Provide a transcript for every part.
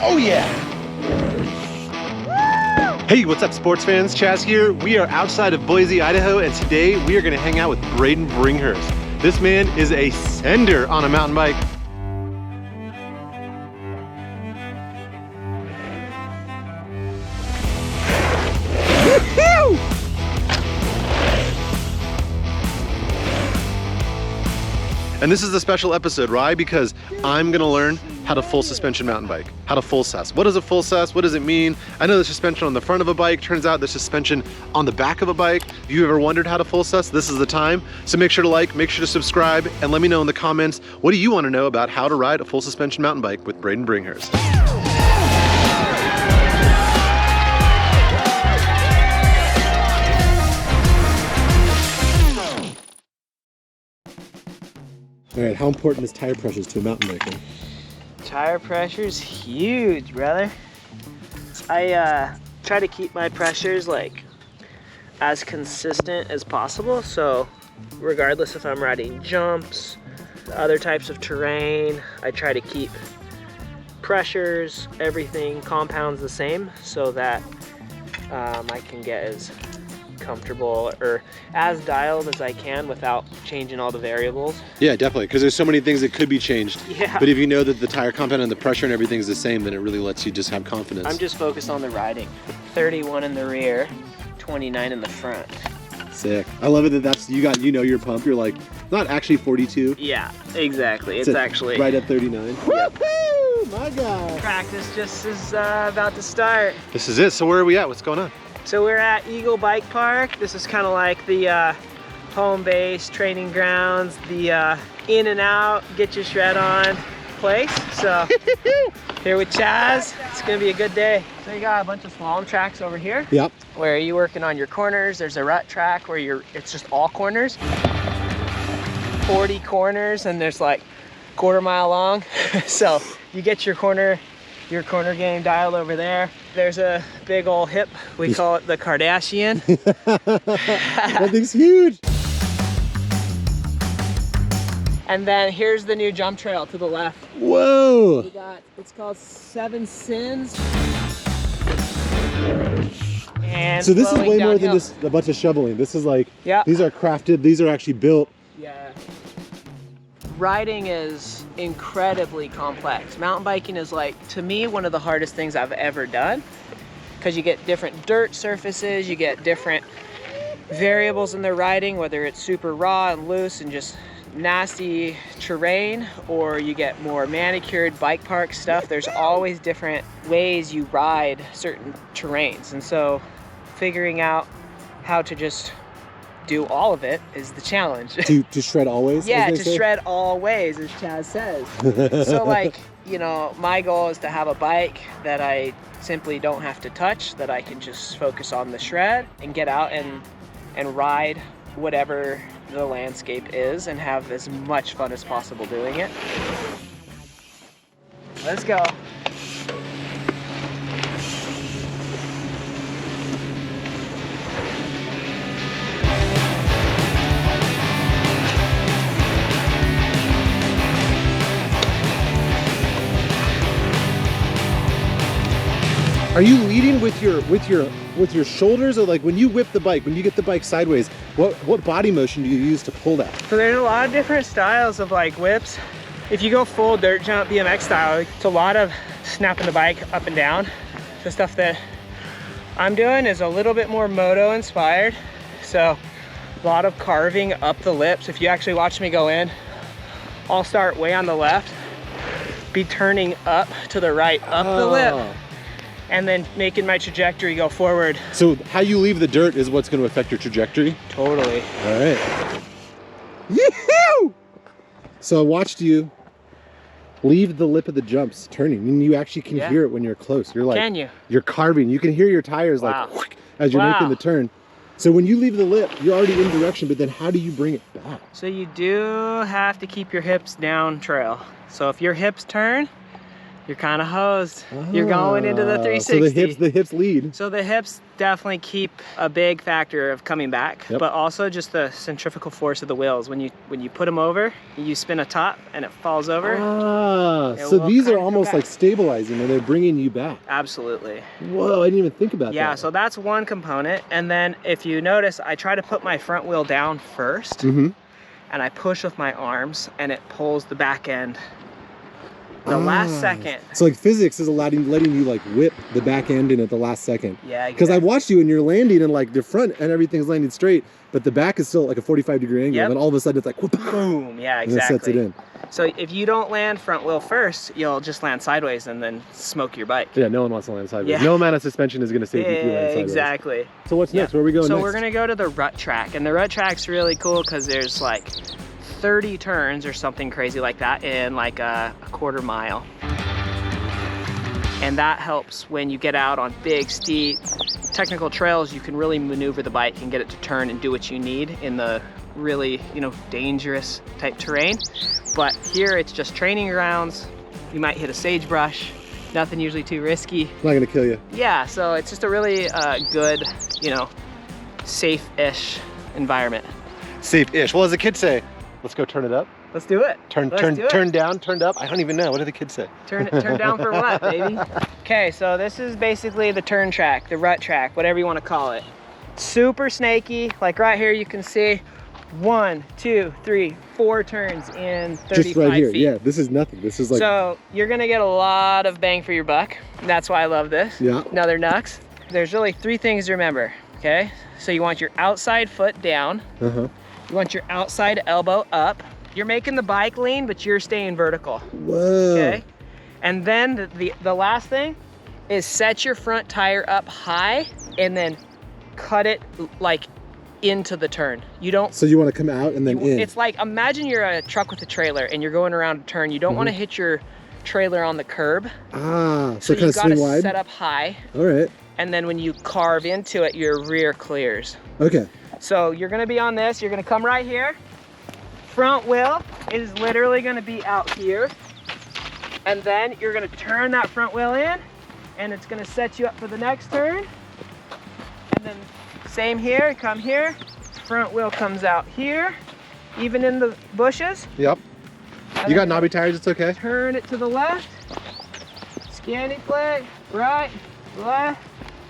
Oh yeah! Hey, what's up sports fans? Chaz here. We are outside of Boise, Idaho, and today we are gonna hang out with Braydon Bringhurst. This man is a sender on a mountain bike. And this is a special episode, right? Because I'm gonna learn how to full suspension mountain bike, how to full sus. What is a full sus? What does it mean? I know the suspension on the front of a bike, turns out the suspension on the back of a bike. If you ever wondered how to full sus, this is the time. So make sure to like, make sure to subscribe, and let me know in the comments, what do you wanna know about how to ride a full suspension mountain bike with Braydon Bringhurst? All right, how important is tire pressures to a mountain biker? Tire pressure's huge, brother. I try to keep my pressures like as consistent as possible. So regardless if I'm riding jumps, other types of terrain, I try to keep pressures, everything, compounds the same so that I can get as comfortable or as dialed as I can without changing all the variables. Yeah, definitely, because there's so many things that could be changed. Yeah. But if you know that the tire compound and the pressure and everything's the same, then it really lets you just have confidence. I'm just focused on the riding. 31 in the rear, 29 in the front. Sick. I love it that that's, you know your pump. You're like, not actually 42. Yeah, exactly. It's actually right at 39. Yep. Woohoo! My God. Practice just is about to start. This is it. So where are we at? What's going on? So we're at Eagle Bike Park. This is kind of like the home base, training grounds, the in and out, get your shred on place. So here with Chaz, it's gonna be a good day. So you got a bunch of slalom tracks over here. Yep. Where you're working on your corners. There's a rut track where it's just all corners. 40 corners, and there's like quarter mile long. So you get your corner game dialed over there. There's a big old hip. We call it the Kardashian. That thing's huge. And then here's the new jump trail to the left. Whoa. It's called Seven Sins. And so this is way more than downhill. just a bunch of shoveling. This is like, yeah. These are crafted, these are actually built. Yeah. Riding is incredibly complex. Mountain biking is like, to me, one of the hardest things I've ever done, because you get different dirt surfaces, you get different variables in the riding, whether it's super raw and loose and just nasty terrain, or you get more manicured bike park stuff. There's always different ways you ride certain terrains. And so figuring out how to just do all of it is the challenge. To shred always? Yeah, to shred all ways, as Chaz says. So like, you know, my goal is to have a bike that I simply don't have to touch, that I can just focus on the shred and get out and ride whatever the landscape is and have as much fun as possible doing it. Let's go. Are you leading with your shoulders, or like when you whip the bike, when you get the bike sideways, what body motion do you use to pull that? So there's a lot of different styles of like whips. If you go full dirt jump BMX style, it's a lot of snapping the bike up and down. The stuff that I'm doing is a little bit more moto inspired. So a lot of carving up the lips. If you actually watch me go in, I'll start way on the left, be turning up to the right, up the lip, and then making my trajectory go forward. So how you leave the dirt is what's going to affect your trajectory? Totally. All right. Yee-hoo! So I watched you leave the lip of the jumps turning, and you actually can hear it when you're close. You're like, can you? You're carving. You can hear your tires like as you're making the turn. So when you leave the lip, you're already in direction, but then how do you bring it back? So you do have to keep your hips down trail. So if your hips turn, you're kind of hosed. You're going into the 360. So the hips lead. So the hips definitely keep a big factor of coming back, but also just the centrifugal force of the wheels. When you put them over, you spin a top and it falls over. So these are almost like stabilizing and they're bringing you back. Absolutely. Whoa, I didn't even think about that. Yeah, so that's one component. And then if you notice, I try to put my front wheel down first, and I push with my arms and it pulls the back end. The last second. So like physics is letting you like whip the back end in at the last second. Yeah, exactly. Because I watched you and you're landing and like the front and everything's landing straight, but the back is still like a 45-degree angle. And then all of a sudden it's like, whoop, boom. Yeah, exactly. And it sets it in. So if you don't land front wheel first, you'll just land sideways and then smoke your bike. Yeah, no one wants to land sideways. Yeah. No amount of suspension is going to save you if you land sideways. Exactly. So what's next? Where are we going next? next? We're going to go to the rut track. And the rut track's really cool because there's like 30 turns or something crazy like that in like a quarter mile. And that helps when you get out on big, steep, technical trails. You can really maneuver the bike and get it to turn and do what you need in the really, dangerous type terrain. But here it's just training grounds. You might hit a sagebrush, nothing usually too risky. It's not gonna kill you. Yeah, so it's just a really good, safe-ish environment. Safe-ish. Well, as the kids say, let's go turn it up. Let's do it. Turn down, turned up. I don't even know. What do the kids say? Turn down for what, baby? Okay, so this is basically the turn track, the rut track, whatever you want to call it. Super snaky. Like right here, you can see 1, 2, 3, 4 turns in 35 Just right here. feet. Yeah, this is nothing. This is like. So you're gonna get a lot of bang for your buck. That's why I love this. Yeah. Another Nux. There's really 3 things to remember. Okay. So you want your outside foot down. You want your outside elbow up. You're making the bike lean, but you're staying vertical. Whoa. Okay. And then the last thing is set your front tire up high and then cut it like into the turn. You don't. So you want to come out and then in. It's like, imagine you're a truck with a trailer and you're going around a turn. You don't want to hit your trailer on the curb. So kind of swing wide. You gotta set up high. All right. And then when you carve into it, your rear clears. Okay. So you're gonna be on this. You're gonna come right here. Front wheel is literally gonna be out here. And then you're gonna turn that front wheel in and it's gonna set you up for the next turn. And then same here, come here. Front wheel comes out here, even in the bushes. Yep. You got knobby tires, it's okay. Turn it to the left. Scanning flag, right, left,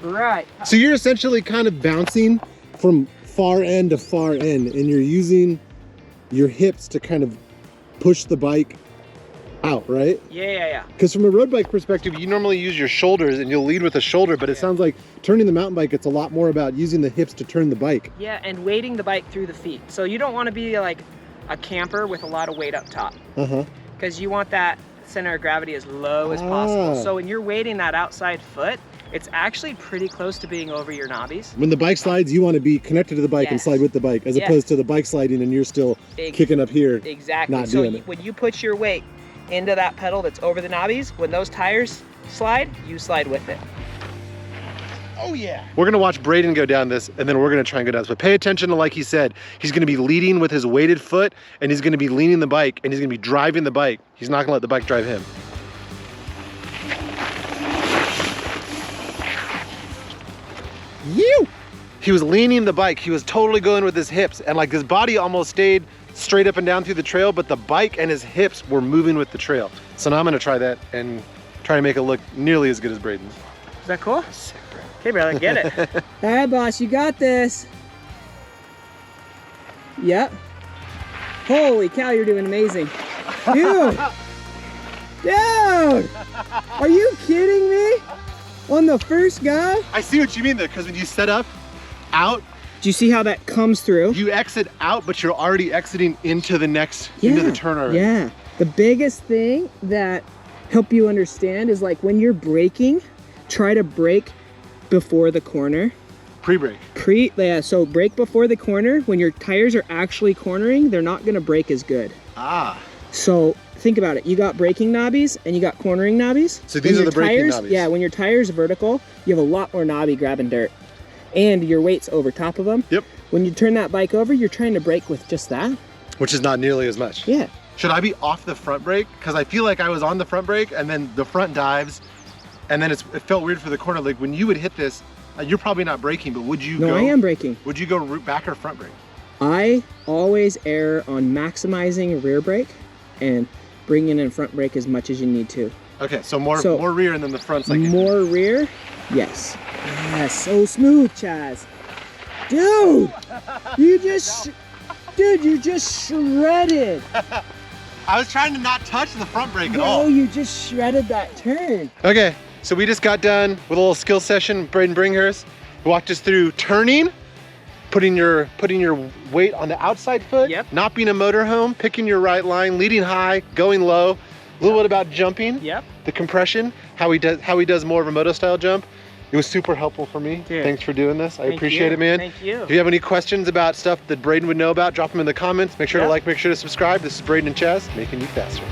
right. So you're essentially kind of bouncing from far end to far end and you're using your hips to kind of push the bike out, right? Yeah. Because from a road bike perspective, you normally use your shoulders and you'll lead with the shoulder, but it sounds like turning the mountain bike, it's a lot more about using the hips to turn the bike. Yeah, and weighting the bike through the feet. So you don't want to be like a camper with a lot of weight up top. Because you want that center of gravity as low as possible. So when you're weighting that outside foot, it's actually pretty close to being over your knobbies. When the bike slides, you want to be connected to the bike and slide with the bike, as opposed to the bike sliding and you're still kicking up here. Exactly. Not so doing it. When you put your weight into that pedal that's over the knobbies, when those tires slide, you slide with it. Oh yeah. We're gonna watch Braydon go down this and then we're gonna try and go down this. But pay attention to, like he said, he's gonna be leading with his weighted foot and he's gonna be leaning the bike and he's gonna be driving the bike. He's not gonna let the bike drive him. He was leaning the bike. He was totally going with his hips and like his body almost stayed straight up and down through the trail, but the bike and his hips were moving with the trail. So now I'm gonna try that and try to make it look nearly as good as Braydon's. Is that cool? Okay, brother, get it. All right, boss, you got this. Yep. Holy cow, you're doing amazing. Dude! Dude! Are you kidding me? On the first guy? I see what you mean though, because when you set up, out. Do you see how that comes through? You exit out, but you're already exiting into the next, into the turn already. Yeah. The biggest thing that help you understand is like when you're braking, try to brake before the corner. Pre-brake. Yeah, so brake before the corner. When your tires are actually cornering, they're not gonna brake as good. So think about it. You got braking knobbies and you got cornering knobbies. So these are the braking knobbies. Yeah, when your tire's vertical, you have a lot more knobby grabbing dirt. And your weight's over top of them. Yep. When you turn that bike over, you're trying to brake with just that. Which is not nearly as much. Yeah. Should I be off the front brake? Because I feel like I was on the front brake and then the front dives, and then it felt weird for the corner. Like when you would hit this, you're probably not braking, but would you go? No, I am braking. Would you go back or front brake? I always err on maximizing rear brake and bringing in front brake as much as you need to. Okay, so more rear and then the front's like... More rear? Yes. Yes, so smooth, Chaz. Dude, you just shredded. I was trying to not touch the front brake at No, all. you just shredded that turn. Okay, so we just got done with a little skill session. Braydon Bringhurst walked us through turning, putting your weight on the outside foot, Yep. not being a motorhome, picking your right line, leading high, going low, a little bit about jumping, Yep. the compression, how he does more of a moto style jump. It was super helpful for me. Dude. Thanks for doing this. I Thank appreciate you. it, man. Thank you. If you have any questions about stuff that Braydon would know about, drop them in the comments. Make sure to Yeah. like, make sure to subscribe. This is Braydon and Chaz, making you faster.